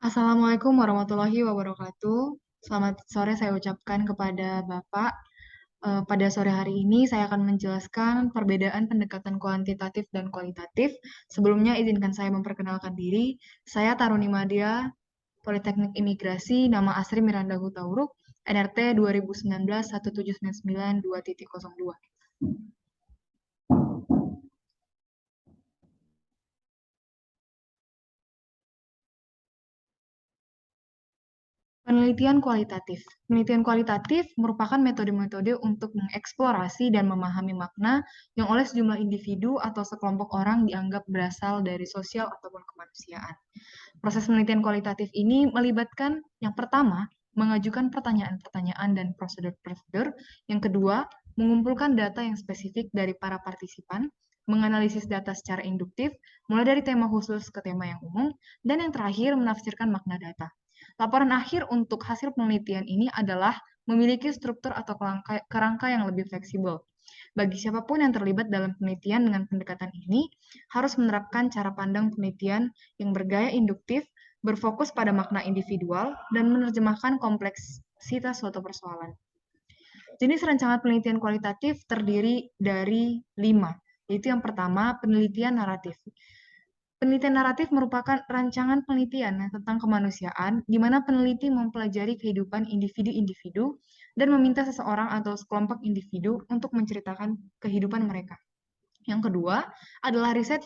Assalamualaikum warahmatullahi wabarakatuh. Selamat sore saya ucapkan kepada Bapak. Pada sore hari ini saya akan menjelaskan perbedaan pendekatan kuantitatif dan kualitatif. Sebelumnya izinkan saya memperkenalkan diri. Saya Taruni Madya, Politeknik Imigrasi, nama asli Miranda Hutauruk, NRT 2019-17992.02. Penelitian kualitatif. Penelitian kualitatif merupakan metode-metode untuk mengeksplorasi dan memahami makna yang oleh sejumlah individu atau sekelompok orang dianggap berasal dari sosial ataupun kemanusiaan. Proses penelitian kualitatif ini melibatkan yang pertama, mengajukan pertanyaan-pertanyaan dan prosedur-prosedur. Yang kedua, mengumpulkan data yang spesifik dari para partisipan, menganalisis data secara induktif, mulai dari tema khusus ke tema yang umum, dan yang terakhir, menafsirkan makna data. Laporan akhir untuk hasil penelitian ini adalah memiliki struktur atau kerangka yang lebih fleksibel. Bagi siapapun yang terlibat dalam penelitian dengan pendekatan ini, harus menerapkan cara pandang penelitian yang bergaya induktif, berfokus pada makna individual, dan menerjemahkan kompleksitas suatu persoalan. Jenis rancangan penelitian kualitatif terdiri dari 5, yaitu yang pertama, penelitian naratif. Penelitian naratif merupakan rancangan penelitian tentang kemanusiaan, di mana peneliti mempelajari kehidupan individu-individu dan meminta seseorang atau sekelompok individu untuk menceritakan kehidupan mereka. Yang kedua adalah riset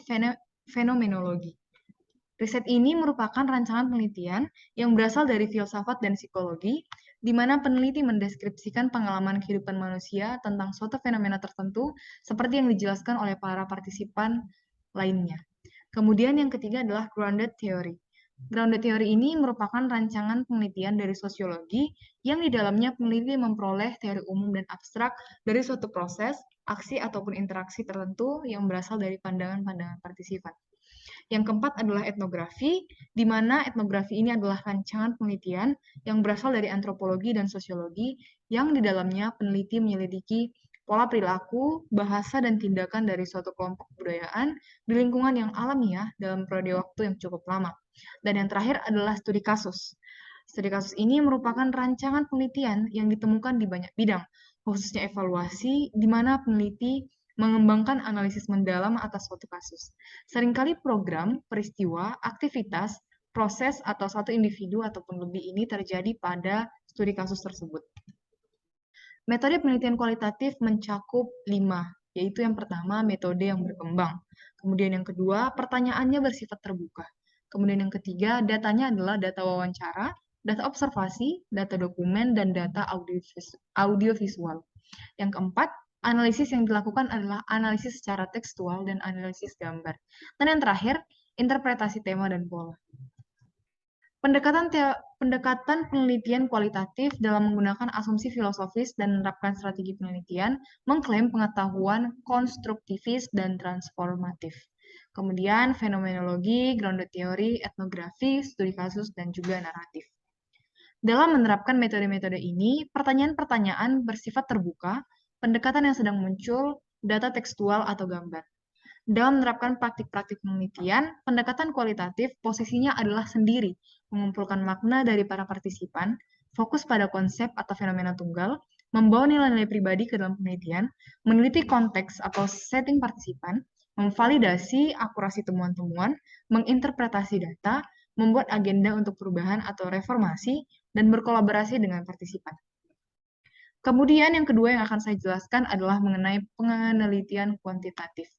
fenomenologi. Riset ini merupakan rancangan penelitian yang berasal dari filsafat dan psikologi, di mana peneliti mendeskripsikan pengalaman kehidupan manusia tentang suatu fenomena tertentu, seperti yang dijelaskan oleh para partisipan lainnya. Kemudian yang ketiga adalah grounded theory. Grounded theory ini merupakan rancangan penelitian dari sosiologi yang di dalamnya peneliti memperoleh teori umum dan abstrak dari suatu proses, aksi ataupun interaksi tertentu yang berasal dari pandangan-pandangan partisipan. Yang keempat adalah etnografi, di mana etnografi ini adalah rancangan penelitian yang berasal dari antropologi dan sosiologi yang di dalamnya peneliti menyelidiki pola perilaku, bahasa, dan tindakan dari suatu kelompok kebudayaan di lingkungan yang alamiah dalam periode waktu yang cukup lama. Dan yang terakhir adalah studi kasus. Studi kasus ini merupakan rancangan penelitian yang ditemukan di banyak bidang, khususnya evaluasi, di mana peneliti mengembangkan analisis mendalam atas suatu kasus. Seringkali program, peristiwa, aktivitas, proses, atau satu individu ataupun lebih ini terjadi pada studi kasus tersebut. Metode penelitian kualitatif mencakup 5, yaitu yang pertama, metode yang berkembang. Kemudian yang kedua, pertanyaannya bersifat terbuka. Kemudian yang ketiga, datanya adalah data wawancara, data observasi, data dokumen, dan data audiovisual. Yang keempat, analisis yang dilakukan adalah analisis secara tekstual dan analisis gambar. Dan yang terakhir, interpretasi tema dan pola. Pendekatan penelitian kualitatif dalam menggunakan asumsi filosofis dan menerapkan strategi penelitian mengklaim pengetahuan konstruktivis dan transformatif. Kemudian fenomenologi, grounded theory, etnografi, studi kasus, dan juga naratif. Dalam menerapkan metode-metode ini, pertanyaan-pertanyaan bersifat terbuka, pendekatan yang sedang muncul, data tekstual atau gambar. Dalam menerapkan praktik-praktik penelitian, pendekatan kualitatif posisinya adalah sendiri, mengumpulkan makna dari para partisipan, fokus pada konsep atau fenomena tunggal, membawa nilai-nilai pribadi ke dalam penelitian, meneliti konteks atau setting partisipan, memvalidasi akurasi temuan-temuan, menginterpretasi data, membuat agenda untuk perubahan atau reformasi, dan berkolaborasi dengan partisipan. Kemudian yang kedua yang akan saya jelaskan adalah mengenai penelitian kuantitatif.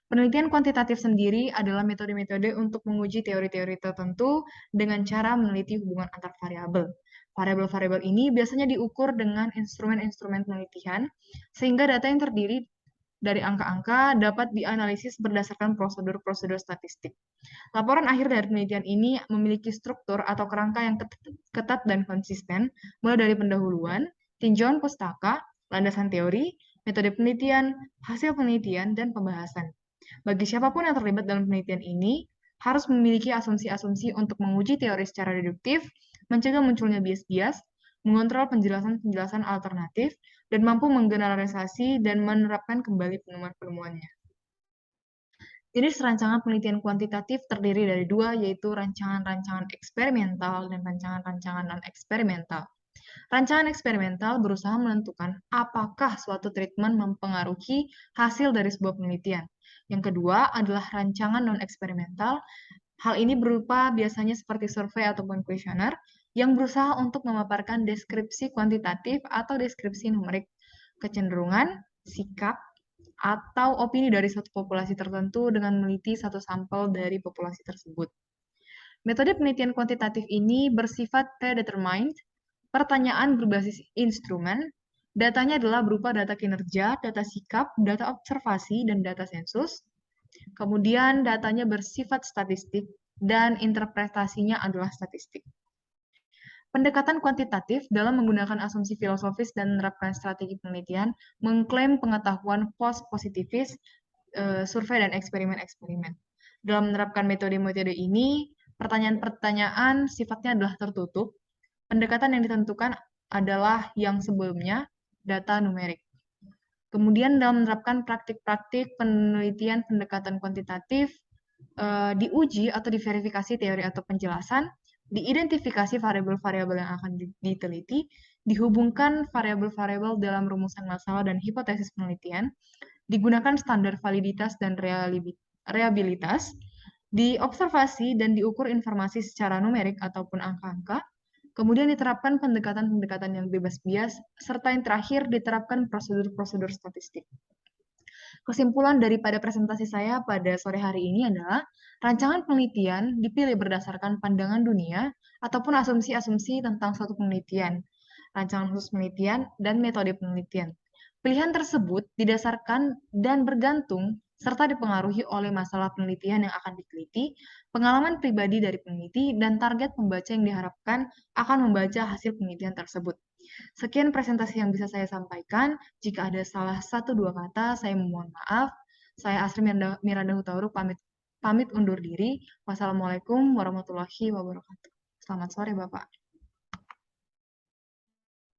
Penelitian kuantitatif sendiri adalah metode-metode untuk menguji teori-teori tertentu dengan cara meneliti hubungan antar variabel. Variabel-variabel ini biasanya diukur dengan instrumen-instrumen penelitian, sehingga data yang terdiri dari angka-angka dapat dianalisis berdasarkan prosedur-prosedur statistik. Laporan akhir dari penelitian ini memiliki struktur atau kerangka yang ketat dan konsisten, mulai dari pendahuluan, tinjauan pustaka, landasan teori, metode penelitian, hasil penelitian, dan pembahasan. Bagi siapapun yang terlibat dalam penelitian ini, harus memiliki asumsi-asumsi untuk menguji teori secara deduktif, mencegah munculnya bias-bias, mengontrol penjelasan-penjelasan alternatif, dan mampu menggeneralisasi dan menerapkan kembali penemuan-penemuannya. Jadi rancangan penelitian kuantitatif terdiri dari dua, yaitu rancangan-rancangan eksperimental dan rancangan-rancangan non-eksperimental. Rancangan eksperimental berusaha menentukan apakah suatu treatment mempengaruhi hasil dari sebuah penelitian. Yang kedua adalah rancangan non-eksperimental. Hal ini berupa biasanya seperti survei ataupun kuesioner yang berusaha untuk memaparkan deskripsi kuantitatif atau deskripsi numerik, kecenderungan, sikap, atau opini dari suatu populasi tertentu dengan meneliti satu sampel dari populasi tersebut. Metode penelitian kuantitatif ini bersifat predetermined, pertanyaan berbasis instrumen, datanya adalah berupa data kinerja, data sikap, data observasi, dan data sensus. Kemudian datanya bersifat statistik, dan interpretasinya adalah statistik. Pendekatan kuantitatif dalam menggunakan asumsi filosofis dan menerapkan strategi penelitian mengklaim pengetahuan post-positifis, survei dan eksperimen-eksperimen. Dalam menerapkan metode-metode ini, pertanyaan-pertanyaan sifatnya adalah tertutup. Pendekatan yang ditentukan adalah yang sebelumnya, data numerik. Kemudian dalam menerapkan praktik-praktik penelitian pendekatan kuantitatif, diuji atau diverifikasi teori atau penjelasan, diidentifikasi variabel-variabel yang akan diteliti, dihubungkan variabel-variabel dalam rumusan masalah dan hipotesis penelitian, digunakan standar validitas dan reliabilitas, diobservasi dan diukur informasi secara numerik ataupun angka-angka, kemudian diterapkan pendekatan-pendekatan yang bebas bias, serta yang terakhir diterapkan prosedur-prosedur statistik. Kesimpulan daripada presentasi saya pada sore hari ini adalah rancangan penelitian dipilih berdasarkan pandangan dunia ataupun asumsi-asumsi tentang suatu penelitian, rancangan khusus penelitian, dan metode penelitian. Pilihan tersebut didasarkan dan bergantung serta dipengaruhi oleh masalah penelitian yang akan diteliti, pengalaman pribadi dari peneliti, dan target pembaca yang diharapkan akan membaca hasil penelitian tersebut. Sekian presentasi yang bisa saya sampaikan. Jika ada salah satu dua kata, saya memohon maaf. Saya Asri Miranda Hutauruk pamit undur diri. Wassalamualaikum warahmatullahi wabarakatuh. Selamat sore, Bapak.